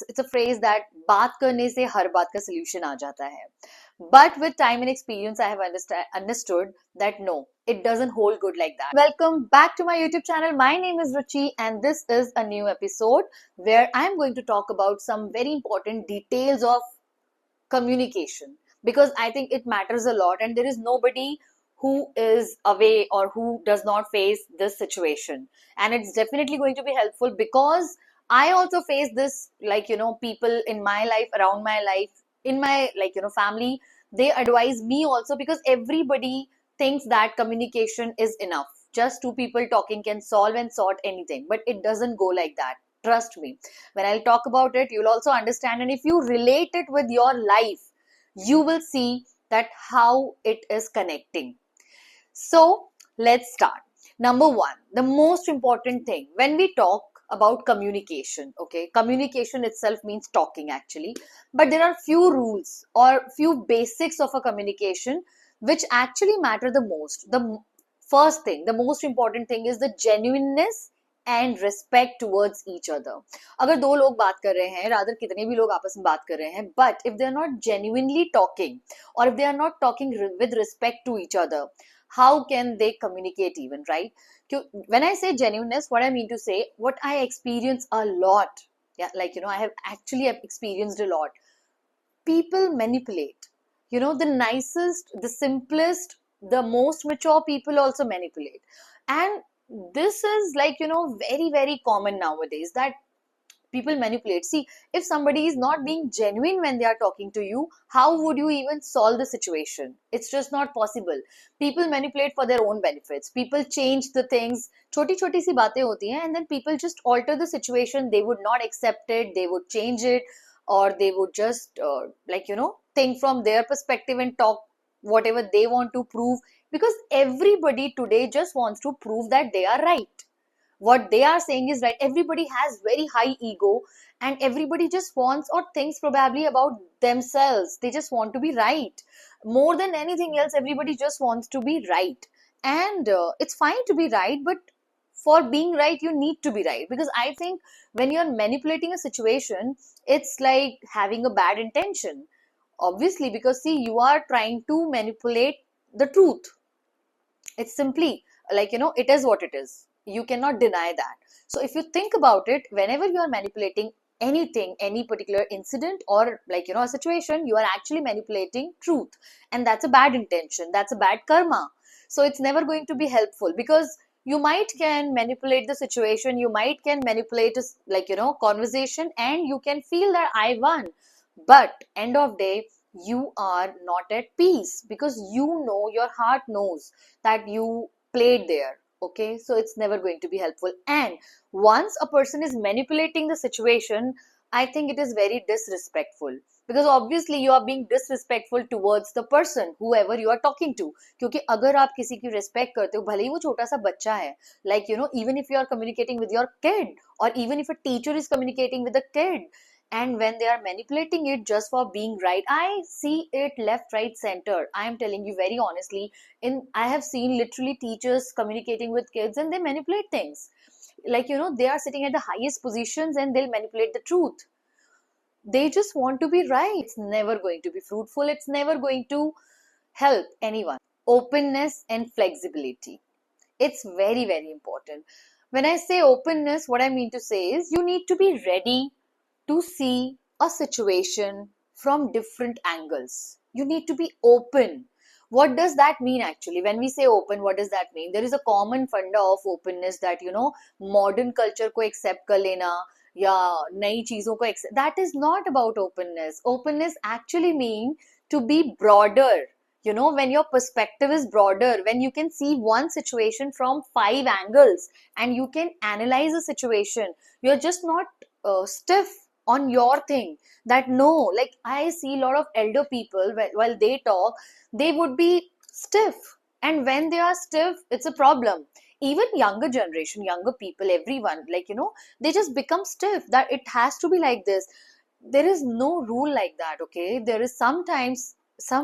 it's a phrase that बात करने से हर बात का solution आ जाता है. But with time and experience, I have understood that no, it doesn't hold good like that. Welcome back to my YouTube channel. My name is Ruchi, and this is a new episode where I'm going to talk about some very important details of communication, because I think it matters a lot, and there is nobody who is away or who does not face this situation. And it's definitely going to be helpful because I also face this, like, people in my life, around my life, in my, family, they advise me also, because everybody thinks that communication is enough. Just two people talking can solve and sort anything, but it doesn't go like that. Trust me, when I'll talk about it, you'll also understand. And if you relate it with your life, you will see that how it is connecting. So let's start. Number one, the most important thing when we talk about communication, okay, communication itself means talking actually, but there are few rules or few basics of a communication which actually matter the most. The first thing, the most important thing is the genuineness and respect towards each other. अगर दो लोग बात कर रहे हैं, rather कितने भी लोग आपस में बात कर रहे हैं, but if they are not genuinely talking और if they are not talking with respect to each other, how can they communicate even, right? When I say genuineness, what I mean to say, what I experience a lot, yeah, like, I have actually experienced a lot. People manipulate, the nicest, the simplest, the most mature people also manipulate. And this is like, very, very common nowadays that people manipulate. See, if somebody is not being genuine when they are talking to you, how would you even solve the situation? It's just not possible. People manipulate for their own benefits. People change the things. Choti choti si baatein hoti hain, and then people just alter the situation. They would not accept it. They would change it, or they would just think from their perspective and talk whatever they want to prove, because everybody today just wants to prove that they are right. What they are saying is right. Everybody has very high ego, and everybody just wants or thinks probably about themselves. They just want to be right. More than anything else, everybody just wants to be right. And it's fine to be right, but for being right, you need to be right. Because I think when you're manipulating a situation, it's like having a bad intention. Obviously, because see, you are trying to manipulate the truth. It's simply like, it is what it is. You cannot deny that. So if you think about it, whenever you are manipulating anything, any particular incident or a situation, you are actually manipulating truth. And that's a bad intention. That's a bad karma. So it's never going to be helpful, because you might can manipulate the situation, you might can manipulate conversation, and you can feel that I won. But end of day, you are not at peace, because your heart knows that you played there. Okay, so it's never going to be helpful. And once a person is manipulating the situation, I think it is very disrespectful, because obviously you are being disrespectful towards the person whoever you are talking to. क्योंकि अगर आप किसी की respect करते हो, भले ही वो छोटा सा बच्चा है, even if you are communicating with your kid, or even if a teacher is communicating with a kid, and when they are manipulating it just for being right, I see it left, right, center. I am telling you very honestly, I have seen literally teachers communicating with kids, and they manipulate things. They are sitting at the highest positions, and they'll manipulate the truth. They just want to be right. It's never going to be fruitful. It's never going to help anyone. Openness and flexibility, it's very, very important. When I say openness, what I mean to say is you need to be ready to see a situation from different angles. You need to be open. What does that mean actually? When we say open, what does that mean? There is a common funda of openness that, modern culture को accept कर लेना या नई चीजों को accept. That is not about openness. Openness actually mean to be broader. When your perspective is broader, when you can see one situation from 5 angles and you can analyze a situation, you're just not stiff on your thing. That no, like I see a lot of elder people, while they talk, they would be stiff, and when they are stiff, it's a problem. Even younger generation, younger people, everyone, they just become stiff, that it has to be like this. There is no rule like that. Okay, there is sometimes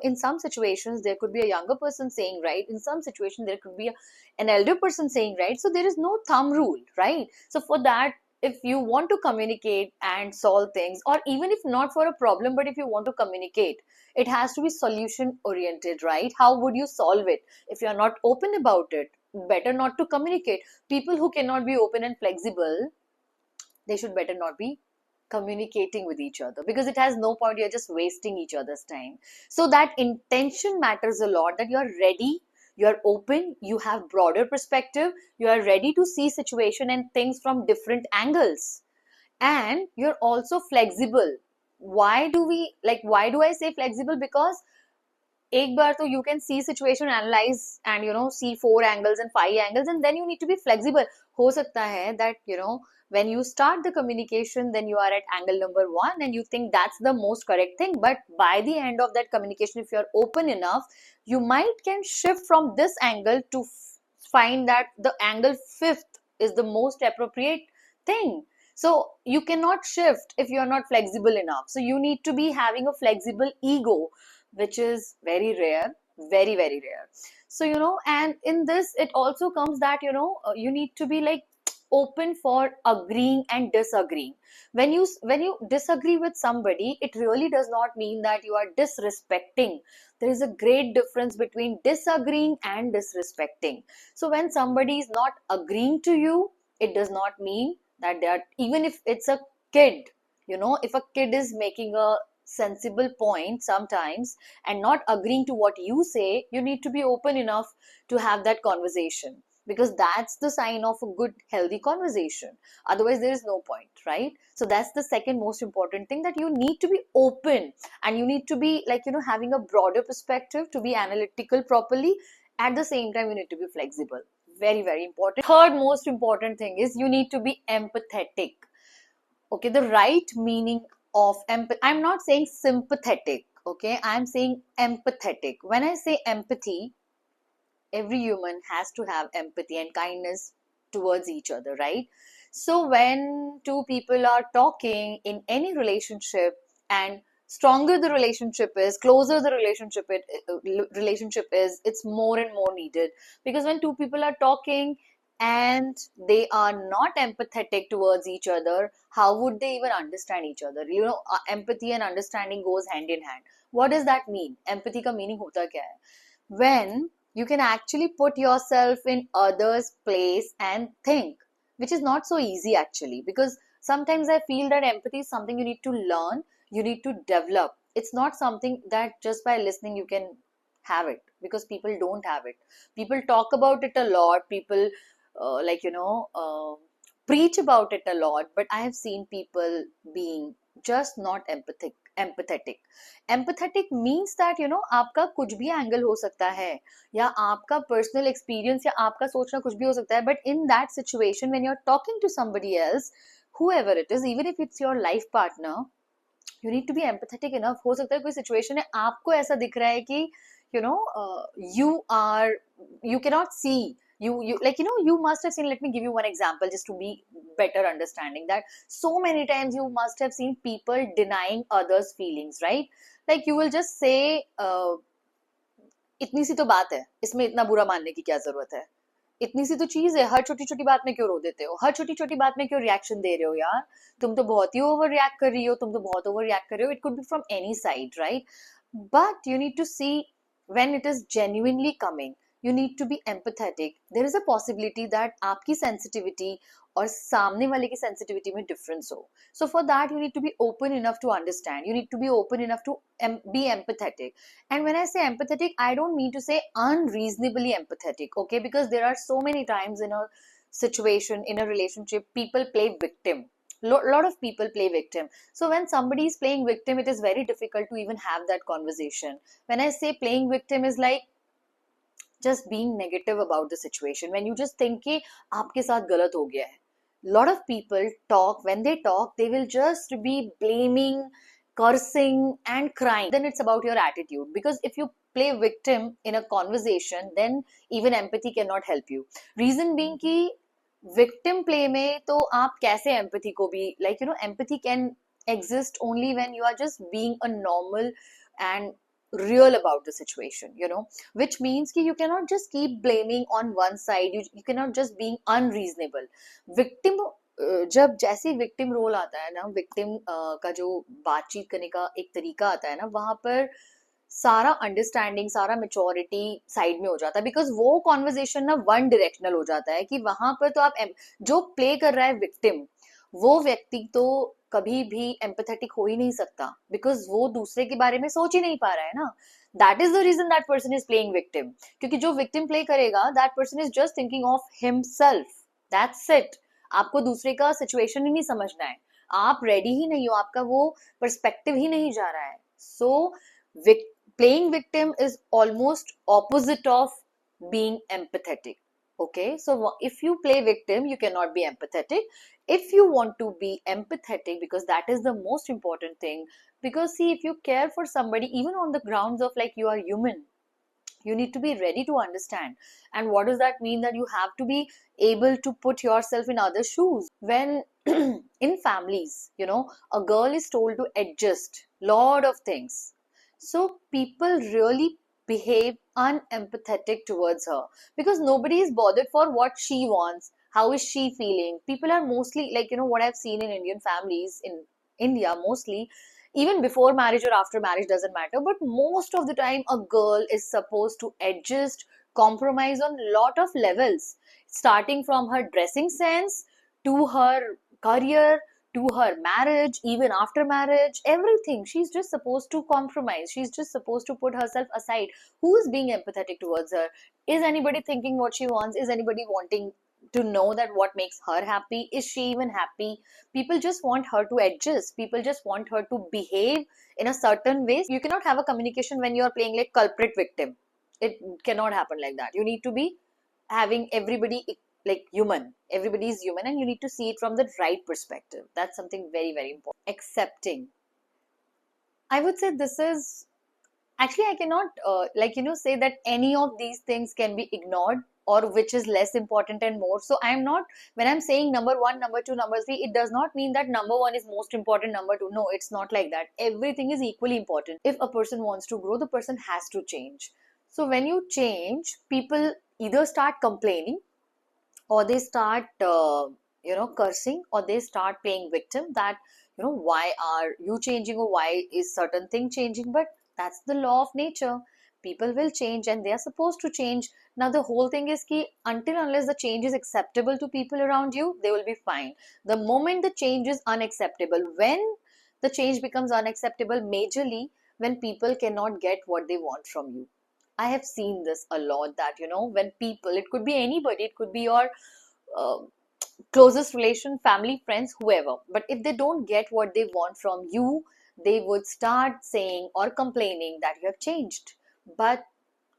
in some situations there could be a younger person saying right, in some situation there could be an elder person saying right. So there is no thumb rule, right? So for that, if you want to communicate and solve things, or even if not for a problem, but if you want to communicate, it has to be solution oriented, right? How would you solve it? If you're not open about it, better not to communicate. People who cannot be open and flexible, they should better not be communicating with each other, because it has no point. You're just wasting each other's time. So that intention matters a lot, that you're ready, you're open, you have broader perspective, you are ready to see situation and things from different angles, and you're also flexible. Why do I say flexible? Because एक बार तो you can see situation, analyze, and see 4 angles and 5 angles, and then you need to be flexible. हो सकता है that when you start the communication, then you are at angle number 1 and you think that's the most correct thing, but by the end of that communication, if you're open enough, you might can shift from this angle to find that the angle 5th is the most appropriate thing. So you cannot shift if you are not flexible enough. So you need to be having a flexible ego, which is very rare, very, very rare. So, and in this, it also comes that, you need to be like open for agreeing and disagreeing. When you disagree with somebody, it really does not mean that you are disrespecting. There is a great difference between disagreeing and disrespecting. So when somebody is not agreeing to you, it does not mean that they are, even if it's a kid, if a kid is making a sensible point sometimes and not agreeing to what you say, you need to be open enough to have that conversation, because that's the sign of a good healthy conversation. Otherwise there is no point, right? So that's the second most important thing, that you need to be open, and you need to be like having a broader perspective to be analytical properly. At the same time, you need to be flexible. Very, very important. Third most important thing is you need to be empathetic. Okay, the right meaning of empathy, I'm not saying sympathetic, okay, I'm saying empathetic. When I say empathy, every human has to have empathy and kindness towards each other, right? So when two people are talking in any relationship, and stronger the relationship is, closer the relationship is, it's more and more needed. Because when two people are talking and they are not empathetic towards each other, how would they even understand each other? Empathy and understanding goes hand in hand. What does that mean? Empathy ka meaning hota kya hai? When you can actually put yourself in others' place and think, which is not so easy actually, because sometimes I feel that empathy is something you need to learn, you need to develop. It's not something that just by listening you can have it, because people don't have it. People talk about it a lot, people preach about it a lot, but I have seen people being just not empathetic. Empathetic means that आपका कुछ भी angle हो सकता है, या आपका personal experience या आपका सोचना कुछ भी हो सकता है, but in that situation when you are talking to somebody else, whoever it is, even if it's your life partner, you need to be empathetic enough. हो सकता है कोई सिचुएशन है, आपको ऐसा दिख रहा है कि you are, you cannot see, you like you must have seen, let me give you one example just to be better understanding that. So many times you must have seen people denying others feelings, right? Like you will just say इतनी सी तो बात है, इसमें इतना बुरा मानने की क्या जरूरत है, इतनी सी तो चीज है, हर छोटी छोटी बात में क्यों रो देते हो, हर छोटी छोटी बात में क्यों रिएक्शन दे रहे हो यार, तुम तो बहुत ही ओवर रिएक्ट कर रही हो, तुम तो बहुत ओवर रिएक्ट कर रहे हो. It could be from any side, right? But you need to see when it is genuinely coming. You need to be empathetic. There is a possibility that आपकी sensitivity और सामने वाले की sensitivity में difference हो. So for that you need to be open enough to understand. You need to be open enough to be empathetic. And when I say empathetic, I don't mean to say unreasonably empathetic, okay? Because there are so many times in a situation, in a relationship, people play victim. Lot of people play victim. So when somebody is playing victim, it is very difficult to even have that conversation. When I say playing victim is like just being negative about the situation, when you just think कि आपके साथ गलत हो गया है. Lot of people talk, when they talk, they will just be blaming, cursing and crying. Then it's about your attitude, because if you play victim in a conversation, then even empathy cannot help you. Reason being कि victim play में तो आप कैसे empathy को भी, like empathy can exist only when you are just being a normal and real about the situation, which means कि you cannot just keep blaming on one side, you cannot just being unreasonable. Victim जब जैसे victim role आता है ना, victim का जो बातचीत करने का एक तरीका आता है ना, वहां पर सारा अंडरस्टैंडिंग, सारा मेच्योरिटी साइड में हो जाता है, बिकॉज वो कॉन्वर्जेशन ना वन डायरेक्शनल हो जाता है कि वहां पर तो आप जो प्ले कर रहा है विक्टिम, वो व्यक्ति तो कभी भी एम्पैथेटिक हो ही नहीं सकता, बिकॉज वो दूसरे के बारे में सोच ही नहीं पा रहा है ना. That is the reason that person is playing victim. क्योंकि जो विक्टिम प्ले करेगा, that person is just thinking of himself. That's it. आपको दूसरे का सिचुएशन ही नहीं समझना है, आप रेडी ही नहीं हो, आपका वो पर्सपेक्टिव ही नहीं जा रहा है. सो playing victim is almost opposite of being empathetic. Okay, so if you play victim, you cannot be empathetic. If you want to be empathetic, because that is the most important thing, because see, if you care for somebody, even on the grounds of like you are human, you need to be ready to understand. And what does that mean? That you have to be able to put yourself in other shoes. When in families, you know, a girl is told to adjust lot of things, so people really behave unempathetic towards her, because nobody is bothered for what she wants, how is she feeling. People are mostly like, you know, what I've seen in Indian families in India mostly, even before marriage or after marriage doesn't matter, but most of the time a girl is supposed to adjust, compromise on lot of levels, starting from her dressing sense to her career to her marriage, even after marriage, everything. She's just supposed to compromise, she's just supposed to put herself aside. Who is being empathetic towards her? Is anybody thinking what she wants? Is anybody wanting to know that what makes her happy? Is she even happy? People just want her to adjust, people just want her to behave in a certain way. You cannot have a communication when you are playing like culprit victim. It cannot happen like that. You need to be having everybody like human. Everybody is human, and you need to see it from the right perspective. That's something very, very important. Accepting, I would say, this is actually, I cannot like, you know, say that any of these things can be ignored or which is less important and more. So I am not, when I'm saying number one, number two, number three, it does not mean that number one is most important, number two, no, it's not like that. Everything is equally important. If a person wants to grow, the person has to change. So when you change, people either start complaining, or they start you know, cursing, or they start playing victim, that, you know, why are you changing, or why is certain thing changing. But that's the law of nature. People will change, and they are supposed to change. Now the whole thing is ki, until unless the change is acceptable to people around you, they will be fine. The moment the change is unacceptable, when the change becomes unacceptable majorly, when people cannot get what they want from you. I have seen this a lot, that, you know, when people, it could be anybody, it could be your uh, closest relation, family, friends, whoever, but if they don't get what they want from you, they would start saying or complaining that you have changed. But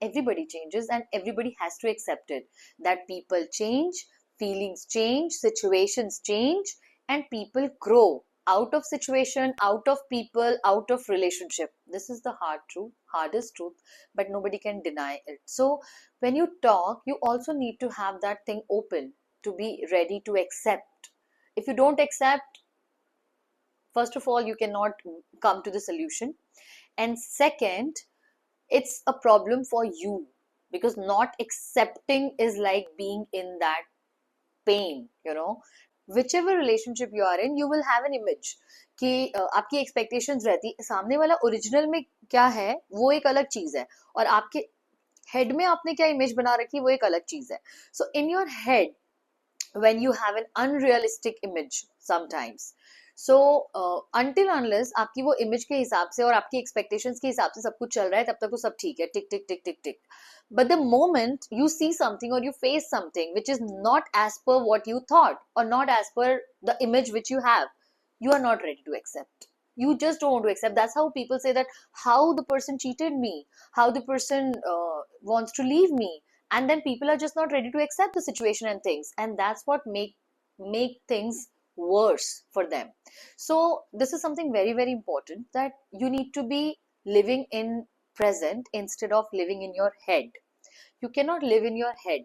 everybody changes, and everybody has to accept it, that people change, feelings change, situations change, and people grow out of situation, out of people, out of relationship. This is the hard truth, hardest truth, but nobody can deny it. So when you talk, you also need to have that thing open, to be ready to accept. If you don't accept, first of all, you cannot come to the solution, and second, it's a problem for you, because not accepting is like being in that pain, you know. Whichever relationship you are in, you will have an image कि आपकी expectations रहती, सामने वाला original में क्या है वो एक अलग चीज है, और आपके हेड में आपने क्या इमेज बना रखी वो एक अलग चीज है. So in your head, when you have an unrealistic image sometimes, so until unless आपकी वो image के हिसाब से और आपकी expectations के हिसाब से सब कुछ चल रहा है, तब तक तो सब ठीक है, टिक टिक टिक टिक टिक. But the moment you see something or you face something which is not as per what you thought, or not as per the image which you have, you are not ready to accept. You just don't want to accept. That's how people say that how the person cheated me, how the person wants to leave me, and then people are just not ready to accept the situation and things, and that's what make things worse for them. So this is something very, very important, that you need to be living in present instead of living in your head. You cannot live in your head.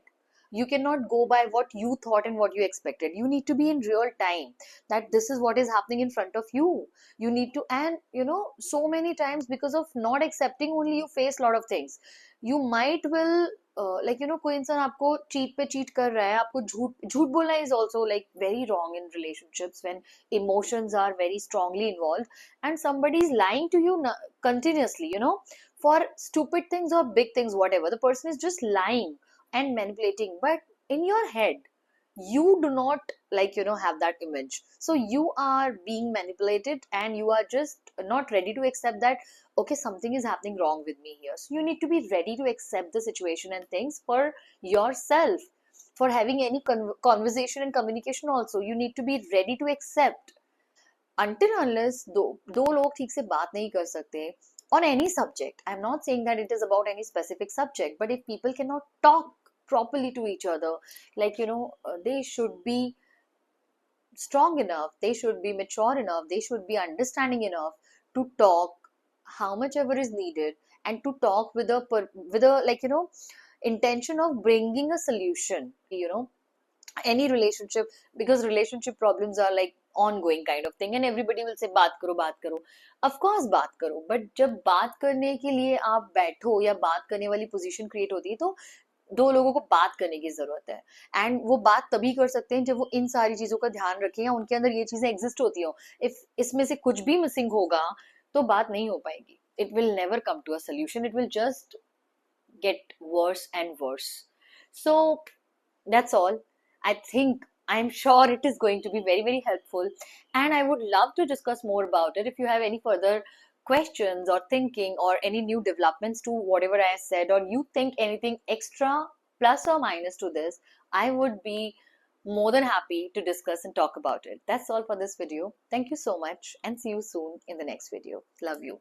You cannot go by what you thought and what you expected. You need to be in real time, that this is what is happening in front of you. You need to, and so many times because of not accepting only, you face a lot of things. You might will कोई इंसान आपको cheat पे cheat कर रहा है, आपको झूठ झूठ बोलना is also like very wrong in relationships when emotions are very strongly involved, and somebody is lying to you continuously, for stupid things or big things, whatever. The person is just lying and manipulating, but in your head you do not have that image, so you are being manipulated and you are just not ready to accept that okay, something is happening wrong with me here. So you need to be ready to accept the situation and things for yourself. For having any conversation and communication also, you need to be ready to accept. Until unless दो लोग ठीक से बात नहीं कर सकते on any subject, I'm not saying that it is about any specific subject, but if people cannot talk properly to each other, they should be strong enough, they should be mature enough, they should be understanding enough to talk how much ever is needed, and to talk with a intention of bringing a solution. Any relationship, because relationship problems are like ongoing kind of thing, and everybody will say बात करो. Of course बात करो, but जब बात करने के लिए आप बैठो या बात करने वाली पोजीशन क्रिएट होती है, तो दो लोगों को बात करने की जरूरत है. एंड वो बात तभी कर सकते हैं जब वो इन सारी चीजों का ध्यान रखें या उनके अंदर ये चीजें एग्जिस्ट होती हो. इफ इसमें से कुछ भी मिसिंग होगा तो बात नहीं हो पाएगी. It will never come to a solution, it will just get worse and worse. So that's all. I'm sure it is going to be very, very helpful. And I would love to discuss more about it. If you have any further questions or thinking or any new developments to whatever I said, or you think anything extra plus or minus to this, I would be more than happy to discuss and talk about it. That's all for this video. Thank you so much and see you soon in the next video. Love you.